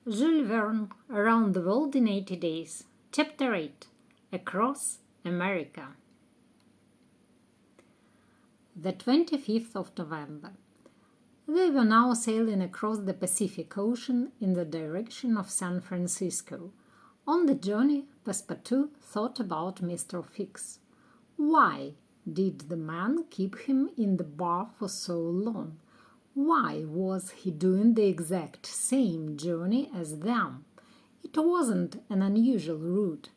Jules Verne, Around the World in 80 Days, Chapter 8, Across America. The 25th of November. They were now sailing across the Pacific Ocean in the direction of San Francisco. On the journey, Passepartout thought about Mr. Fix. Why did the man keep him in the bar for so long? Why was he doing the exact same journey as them? It wasn't an unusual route,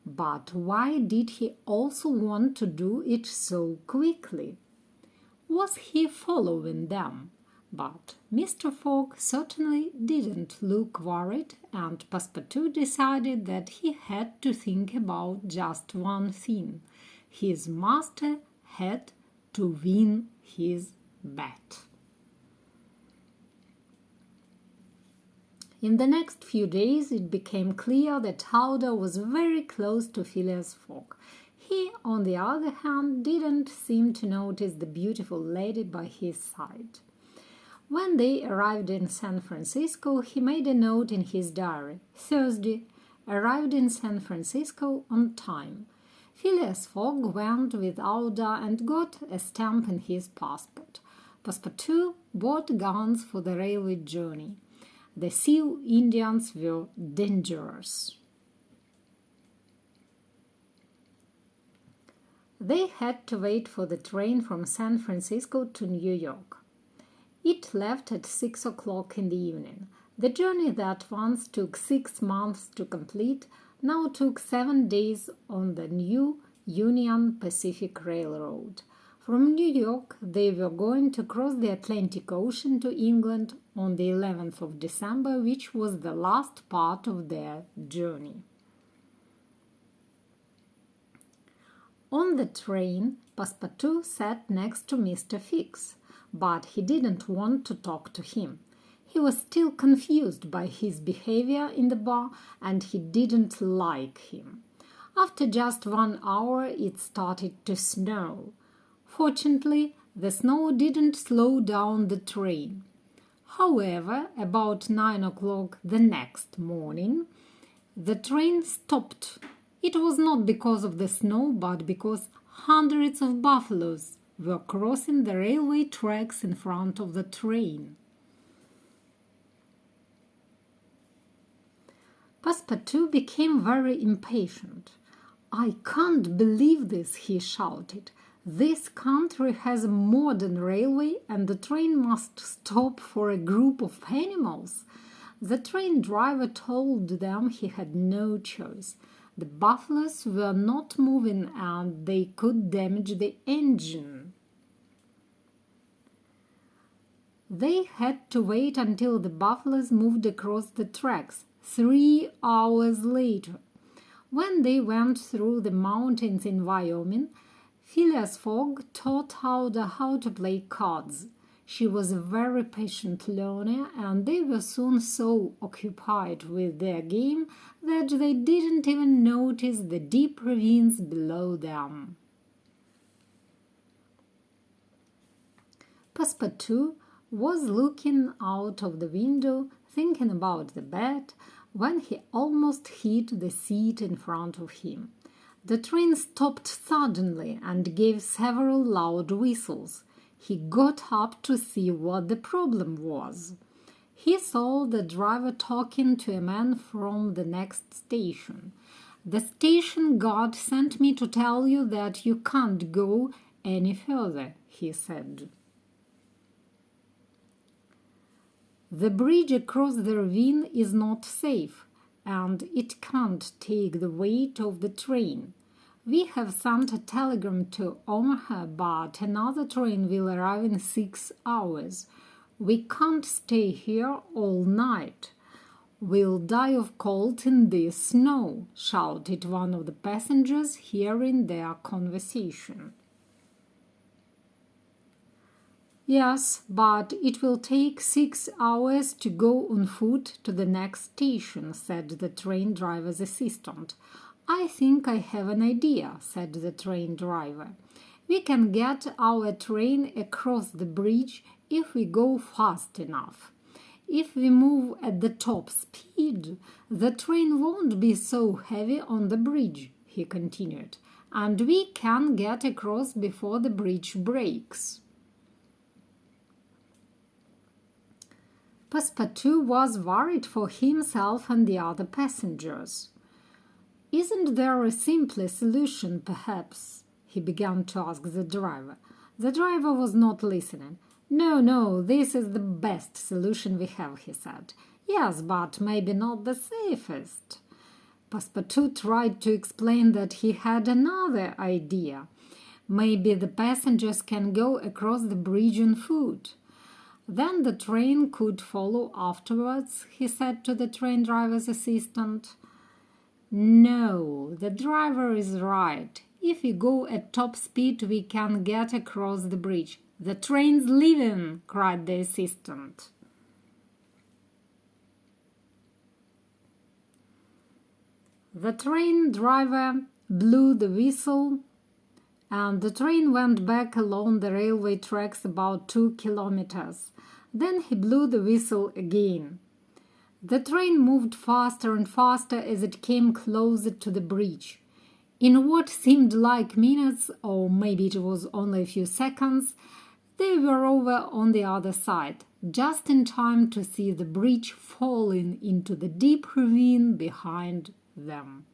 but why did he also want to do it so quickly? Was he following them? But Mr. Fogg certainly didn't look worried, and Passepartout decided that he had to think about just one thing. His master had to win his bet. In the next few days, it became clear that Howder was very close to Phileas Fogg. He, on the other hand, didn't seem to notice the beautiful lady by his side. When they arrived in San Francisco, he made a note in his diary. Thursday, arrived in San Francisco on time. Phileas Fogg went with Howder and got a stamp in his passport. Passepartout bought guns for the railway journey. The Sioux Indians were dangerous. They had to wait for the train from San Francisco to New York. It left at 6 o'clock in the evening. The journey that once took 6 months to complete now took 7 days on the new Union Pacific Railroad. From New York, they were going to cross the Atlantic Ocean to England on the 11th of December, which was the last part of their journey. On the train, Passepartout sat next to Mr. Fix, but he didn't want to talk to him. He was still confused by his behavior in the bar, and he didn't like him. After just 1 hour, it started to snow. Fortunately, the snow didn't slow down the train. However, about 9 o'clock the next morning, the train stopped. It was not because of the snow, but because hundreds of buffaloes were crossing the railway tracks in front of the train. Passepartout became very impatient. "I can't believe this," he shouted. "This country has a modern railway, and the train must stop for a group of animals." The train driver told them he had no choice. The buffaloes were not moving, and they could damage the engine. They had to wait until the buffaloes moved across the tracks. 3 hours later, when they went through the mountains in Wyoming, Phileas Fogg taught Howder how to play cards. She was a very patient learner, and they were soon so occupied with their game that they didn't even notice the deep ravines below them. Passepartout was looking out of the window, thinking about the bet, when he almost hit the seat in front of him. The train stopped suddenly and gave several loud whistles. He got up to see what the problem was. He saw the driver talking to a man from the next station. "The station guard sent me to tell you that you can't go any further," he said. "The bridge across the ravine is not safe, and it can't take the weight of the train. We have sent a telegram to Omaha, but another train will arrive in 6 hours. We can't stay here all night. We'll die of cold in this snow," shouted one of the passengers, hearing their conversation. "Yes, but it will take 6 hours to go on foot to the next station," said the train driver's assistant. "I think I have an idea," said the train driver. "We can get our train across the bridge if we go fast enough. If we move at the top speed, the train won't be so heavy on the bridge, he continued, and we can get across before the bridge breaks. Passepartout was worried for himself and the other passengers. "Isn't there a simpler solution, perhaps?" he began to ask the driver. The driver was not listening. No, this is the best solution we have," he said. "Yes, but maybe not the safest." Passepartout tried to explain that he had another idea. "Maybe the passengers can go across the bridge on foot. Then the train could follow afterwards," he said to the train driver's assistant. "No, the driver is right. If we go at top speed, we can get across the bridge." "The train's leaving!" cried the assistant. The train driver blew the whistle, and the train went back along the railway tracks about 2 kilometers. Then he blew the whistle again. The train moved faster and faster as it came closer to the bridge. In what seemed like minutes, or maybe it was only a few seconds, they were over on the other side, just in time to see the bridge falling into the deep ravine behind them.